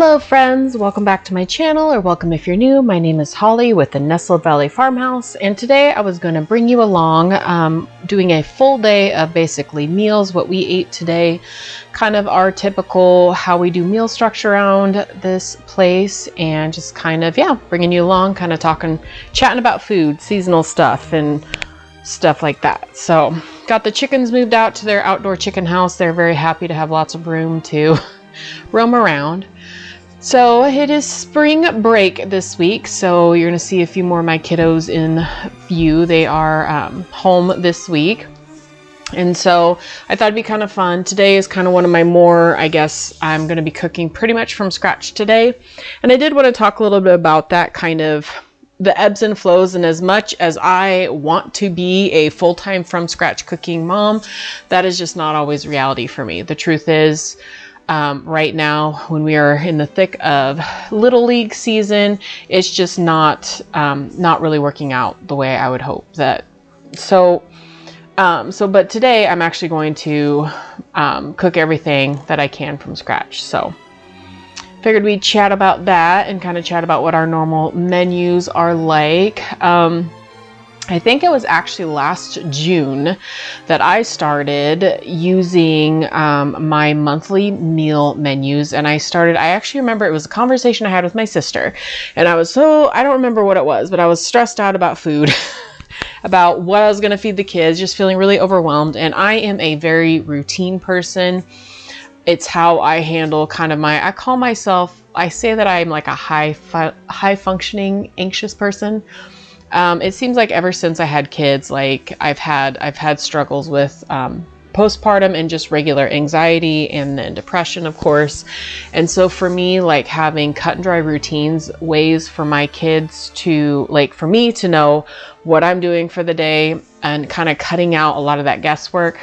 Hello friends, welcome back to my channel, or welcome if you're new. My name is Holly with the Nestle Valley Farmhouse, and today I was going to bring you along doing a full day of basically meals, what we ate today, kind of our typical how we do meal structure around this place, and just kind of, yeah, bringing you along, kind of chatting about food, seasonal stuff, and stuff like that. So got the chickens moved out to their outdoor chicken house. They're very happy to have lots of room to roam around. So it is spring break this week, so you're going to see a few more of my kiddos in view. They are home this week, and so I thought it'd be kind of fun. Today is kind of one of my more, I guess, I'm going to be cooking pretty much from scratch today, and I did want to talk a little bit about that, kind of the ebbs and flows. And as much as I want to be a full-time from scratch cooking mom, that is just not always reality for me. The truth is, right now, when we are in the thick of Little League season, it's just not really working out the way I would hope that. But today I'm actually going to cook everything that I can from scratch. So figured we'd chat about that and kind of chat about what our normal menus are like. I think it was actually last June that I started using my monthly meal menus, and I actually remember it was a conversation I had with my sister, and I don't remember what it was, but I was stressed out about food, about what I was going to feed the kids, just feeling really overwhelmed. And I am a very routine person. It's how I handle kind of I say that I'm like a high functioning anxious person. It seems like ever since I had kids, like I've had struggles with postpartum and just regular anxiety, and then depression, of course. And so for me, like having cut and dry routines, ways for my kids to, like, for me to know what I'm doing for the day, and kind of cutting out a lot of that guesswork,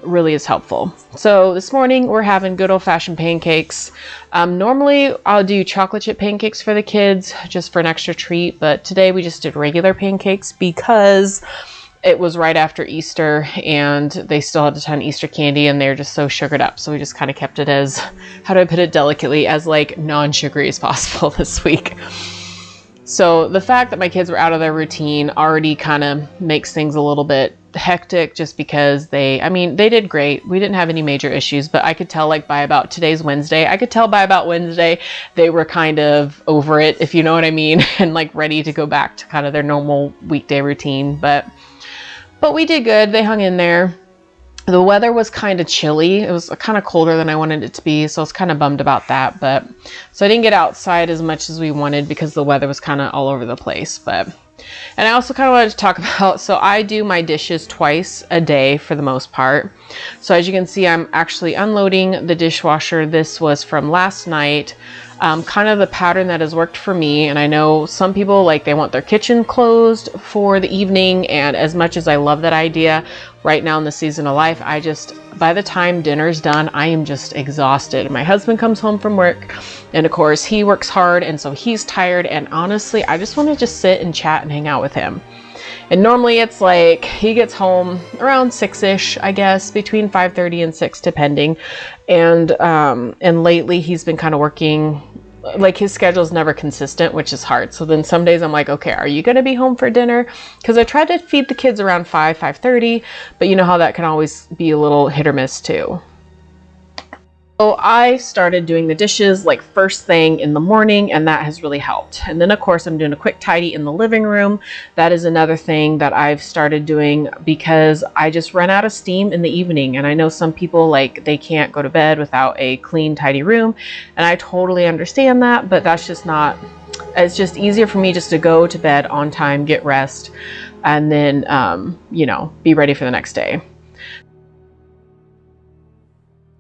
really is helpful. So this morning we're having good old-fashioned pancakes. Normally I'll do chocolate chip pancakes for the kids just for an extra treat, but today we just did regular pancakes because it was right after Easter and they still had a ton of Easter candy and they're just so sugared up. So we just kind of kept it as, how do I put it delicately, as like non-sugary as possible this week. So the fact that my kids were out of their routine already kind of makes things a little bit hectic, just because they did great. We didn't have any major issues, but I could tell, like, by about Wednesday, they were kind of over it, if you know what I mean, and like ready to go back to kind of their normal weekday routine. But we did good. They hung in there. The weather was kind of chilly. It was kind of colder than I wanted it to be, so I was kind of bummed about that. So I didn't get outside as much as we wanted because the weather was kind of all over the place. And I also kind of wanted to talk about, so I do my dishes twice a day for the most part. So as you can see, I'm actually unloading the dishwasher. This was from last night. Kind of the pattern that has worked for me. And I know some people, like, they want their kitchen closed for the evening. And as much as I love that idea, right now in the season of life, by the time dinner's done, I am just exhausted. My husband comes home from work, and of course he works hard, and so he's tired. And honestly, I just want to just sit and chat and hang out with him. And normally it's like he gets home around 6-ish, I guess, between 5:30 and 6, depending. And lately he's been kind of working, like his schedule's never consistent, which is hard. So then some days I'm like, okay, are you going to be home for dinner? Because I tried to feed the kids around 5:30, but you know how that can always be a little hit or miss too. So I started doing the dishes like first thing in the morning, and that has really helped. And then of course I'm doing a quick tidy in the living room. That is another thing that I've started doing because I just run out of steam in the evening. And I know some people, like, they can't go to bed without a clean, tidy room. And I totally understand that, but that's just not, it's just easier for me just to go to bed on time, get rest, and then, be ready for the next day.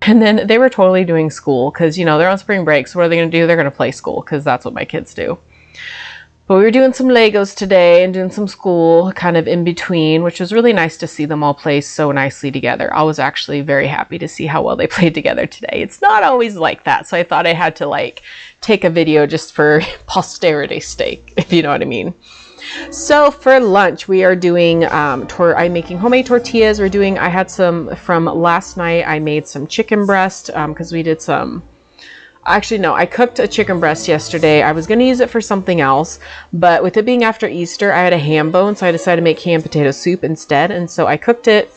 And then they were totally doing school because, they're on spring break. So what are they going to do? They're going to play school, because that's what my kids do. But we were doing some Legos today and doing some school kind of in between, which was really nice to see them all play so nicely together. I was actually very happy to see how well they played together today. It's not always like that. So I thought I had to take a video just for posterity's sake, if you know what I mean. So for lunch, we are doing, I'm making homemade tortillas. I had some from last night. I made some chicken breast because we did some Actually, no, I cooked a chicken breast yesterday. I was going to use it for something else, but with it being after Easter, I had a ham bone, so I decided to make ham potato soup instead. And so I cooked it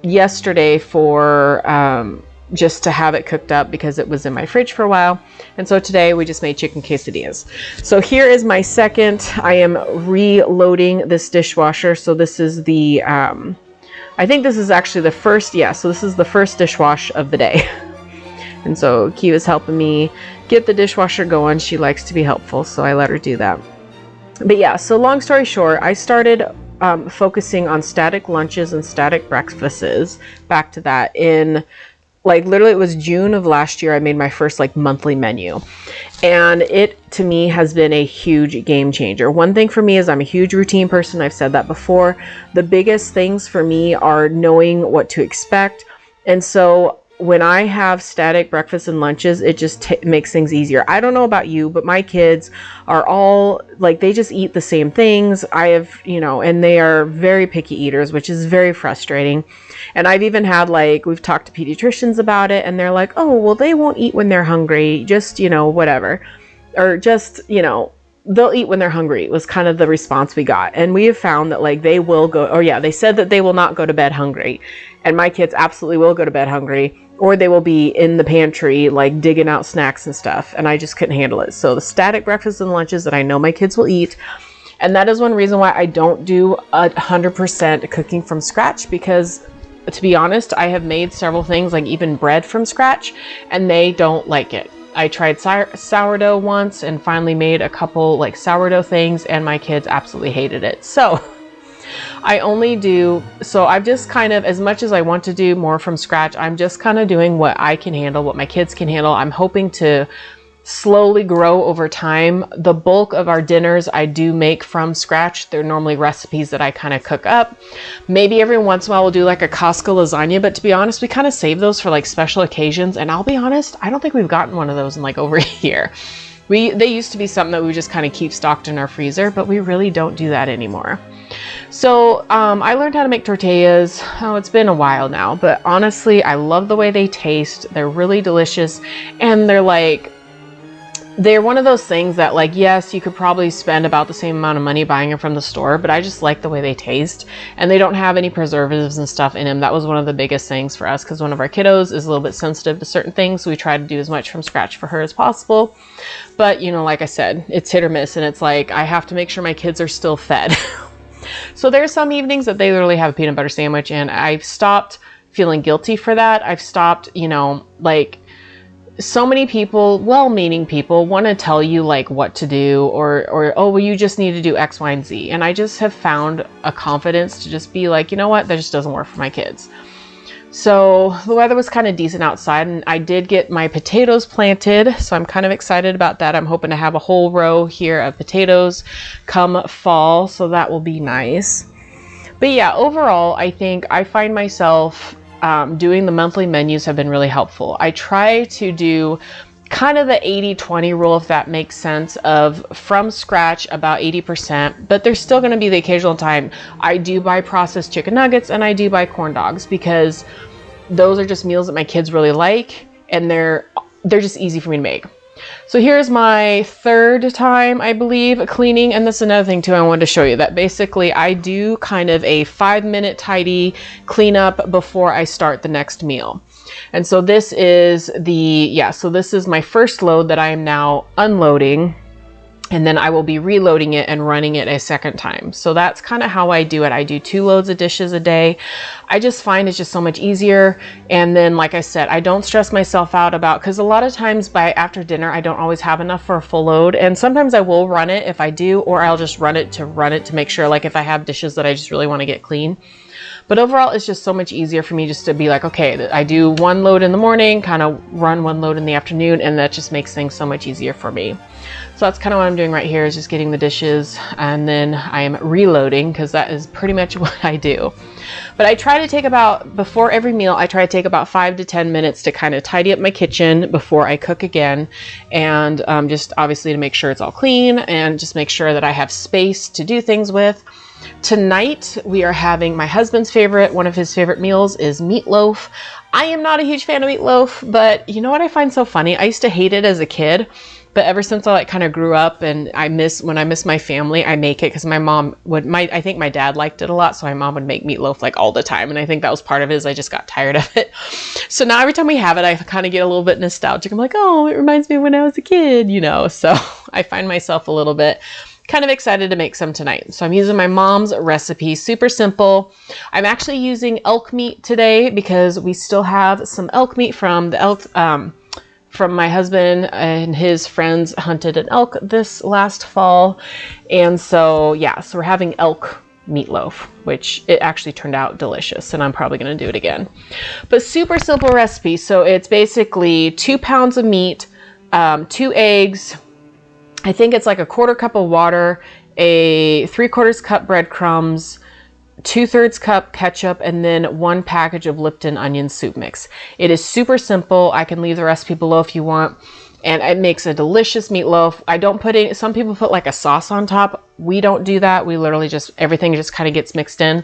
yesterday for just to have it cooked up because it was in my fridge for a while. And so today we just made chicken quesadillas. So here is my second. I am reloading this dishwasher. So this is the, I think this is actually the first, yeah, so this is the first dishwash of the day. And so Kiva's helping me get the dishwasher going. She likes to be helpful, so I let her do that. But yeah, so long story short, I started focusing on static lunches and static breakfasts. Back to that in like literally it was June of last year. I made my first like monthly menu, and it to me has been a huge game changer. One thing for me is I'm a huge routine person. I've said that before. The biggest things for me are knowing what to expect. And so when I have static breakfasts and lunches, it just makes things easier. I don't know about you, but my kids are all like, they just eat the same things. I have, you know, and they are very picky eaters, which is very frustrating. And I've even had like, we've talked to pediatricians about it, and they're like, oh, well, they won't eat when they're hungry. Just, you know, whatever. Or just, you know, they'll eat when they're hungry was kind of the response we got. And we have found that like they will go, or yeah, they said that they will not go to bed hungry. And my kids absolutely will go to bed hungry, or they will be in the pantry, like digging out snacks and stuff. And I just couldn't handle it. So the static breakfasts and lunches that I know my kids will eat. And that is one reason why I don't do 100% cooking from scratch, because to be honest, I have made several things, like even bread from scratch, and they don't like it. I tried sourdough once and finally made a couple like sourdough things, and my kids absolutely hated it. So I only do, so I've just kind of, as much as I want to do more from scratch, I'm just kind of doing what I can handle, what my kids can handle. I'm hoping to slowly grow over time. The bulk of our dinners I do make from scratch. They're normally recipes that I kind of cook up. Maybe every once in a while we'll do like a Costco lasagna, but to be honest, we kind of save those for like special occasions. And I'll be honest, I don't think we've gotten one of those in like over a year. They used to be something that we just kind of keep stocked in our freezer, but we really don't do that anymore. So I learned how to make tortillas. Oh, it's been a while now, but honestly, I love the way they taste. They're really delicious, and they're one of those things that like, yes, you could probably spend about the same amount of money buying them from the store, but I just like the way they taste, and they don't have any preservatives and stuff in them. That was one of the biggest things for us, because one of our kiddos is a little bit sensitive to certain things. So we try to do as much from scratch for her as possible. But you know, like I said, it's hit or miss, and it's like, I have to make sure my kids are still fed. So there's some evenings that they literally have a peanut butter sandwich, and I've stopped feeling guilty for that. I've stopped, you know, like, so many people, well-meaning people, want to tell you like what to do, or oh, well, you just need to do X, Y, and Z. And I just have found a confidence to just be like, you know what, that just doesn't work for my kids. So the weather was kind of decent outside, and I did get my potatoes planted, so I'm kind of excited about that. I'm hoping to have a whole row here of potatoes come fall, so that will be nice. But yeah, overall, I think I find myself doing the monthly menus have been really helpful. I try to do kind of the 80-20 rule, if that makes sense, of from scratch about 80%, but there's still going to be the occasional time I do buy processed chicken nuggets and I do buy corn dogs, because those are just meals that my kids really like, and they're just easy for me to make. So here's my third time, I believe, cleaning. And this is another thing too I wanted to show you, that basically I do kind of a 5-minute tidy cleanup before I start the next meal. And so this is this is my first load that I am now unloading, and then I will be reloading it and running it a second time. So that's kind of how I do it. I do 2 loads of dishes a day. I just find it's just so much easier. And then, like I said, I don't stress myself out about, because a lot of times by after dinner, I don't always have enough for a full load. And sometimes I will run it if I do, or I'll just run it to make sure, like if I have dishes that I just really want to get clean. But overall, it's just so much easier for me just to be like, okay, I do 1 load in the morning, kind of run 1 load in the afternoon, and that just makes things so much easier for me. So that's kind of what I'm doing right here, is just getting the dishes, and then I am reloading, because that is pretty much what I do. But I try to take before every meal, I try to take about 5 to 10 minutes to kind of tidy up my kitchen before I cook again. And just obviously to make sure it's all clean, and just make sure that I have space to do things with. Tonight we are having my husband's favorite, one of his favorite meals is meatloaf. I am not a huge fan of meatloaf, but you know what I find so funny? I used to hate it as a kid, but ever since I like kind of grew up and when I miss my family, I make it because my mom would, I think my dad liked it a lot. So my mom would make meatloaf like all the time. And I think that was part of it is I just got tired of it. So now every time we have it, I kind of get a little bit nostalgic. I'm like, oh, it reminds me of when I was a kid, you know? So I find myself a little bit kind of excited to make some tonight. So I'm using my mom's recipe, super simple. I'm actually using elk meat today because we still have some elk meat from the elk, from my husband and his friends hunted an elk this last fall. And so, yeah, so we're having elk meatloaf, which it actually turned out delicious, and I'm probably going to do it again. But super simple recipe. So it's basically 2 pounds of meat, 2 eggs, I think it's like a 1/4 cup of water, a 3/4 cup breadcrumbs, 2/3 cup ketchup, and then 1 package of Lipton onion soup mix. It is super simple. I can leave the recipe below if you want. And it makes a delicious meatloaf. I don't put any, some people put like a sauce on top. We don't do that. We literally just, everything just kind of gets mixed in.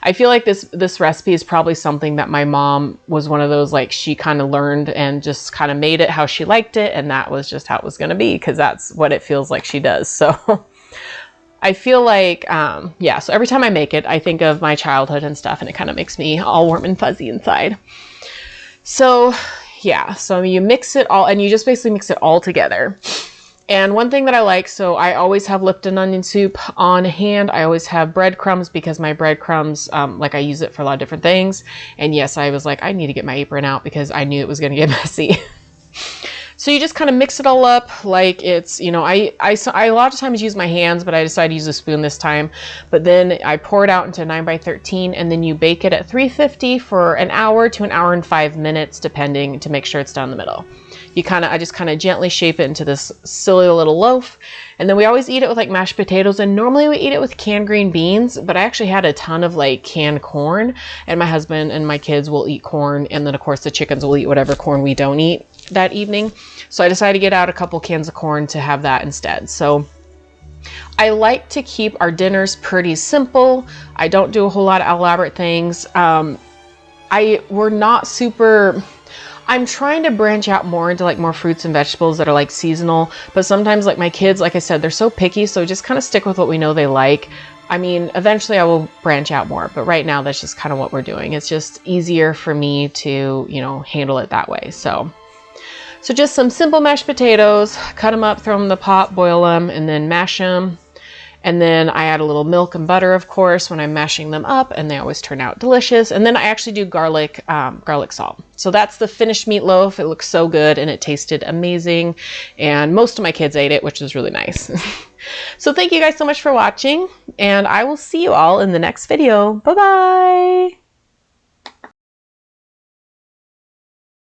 I feel like this recipe is probably something that my mom was one of those, like she kind of learned and just kind of made it how she liked it. And that was just how it was going to be, because that's what it feels like she does. So I feel like, yeah, so every time I make it, I think of my childhood and stuff, and it kind of makes me all warm and fuzzy inside. So yeah, so you mix it all, and you just basically mix it all together. And one thing that I like, so I always have Lipton onion soup on hand. I always have breadcrumbs because my breadcrumbs, like I use it for a lot of different things. And yes, I was like, I need to get my apron out because I knew it was going to get messy. So you just kind of mix it all up like it's, you know, I a lot of times use my hands, but I decided to use a spoon this time. But then I pour it out into 9x13, and then you bake it at 350 for an hour to an hour and 5 minutes, depending, to make sure it's down the middle. I just kind of gently shape it into this silly little loaf. And then we always eat it with like mashed potatoes, and normally we eat it with canned green beans, but I actually had a ton of like canned corn, and my husband and my kids will eat corn. And then of course the chickens will eat whatever corn we don't eat that evening. So I decided to get out a couple cans of corn to have that instead. So I like to keep our dinners pretty simple. I don't do a whole lot of elaborate things. We're not super, I'm trying to branch out more into like more fruits and vegetables that are like seasonal, but sometimes like my kids, like I said, they're so picky. So just kind of stick with what we know they like. I mean, eventually I will branch out more, but right now that's just kind of what we're doing. It's just easier for me to, you know, handle it that way. So just some simple mashed potatoes, cut them up, throw them in the pot, boil them, and then mash them. And then I add a little milk and butter, of course, when I'm mashing them up, and they always turn out delicious. And then I actually do garlic salt. So that's the finished meatloaf. It looks so good, and it tasted amazing. And most of my kids ate it, which was really nice. So thank you guys so much for watching, and I will see you all in the next video. Bye-bye.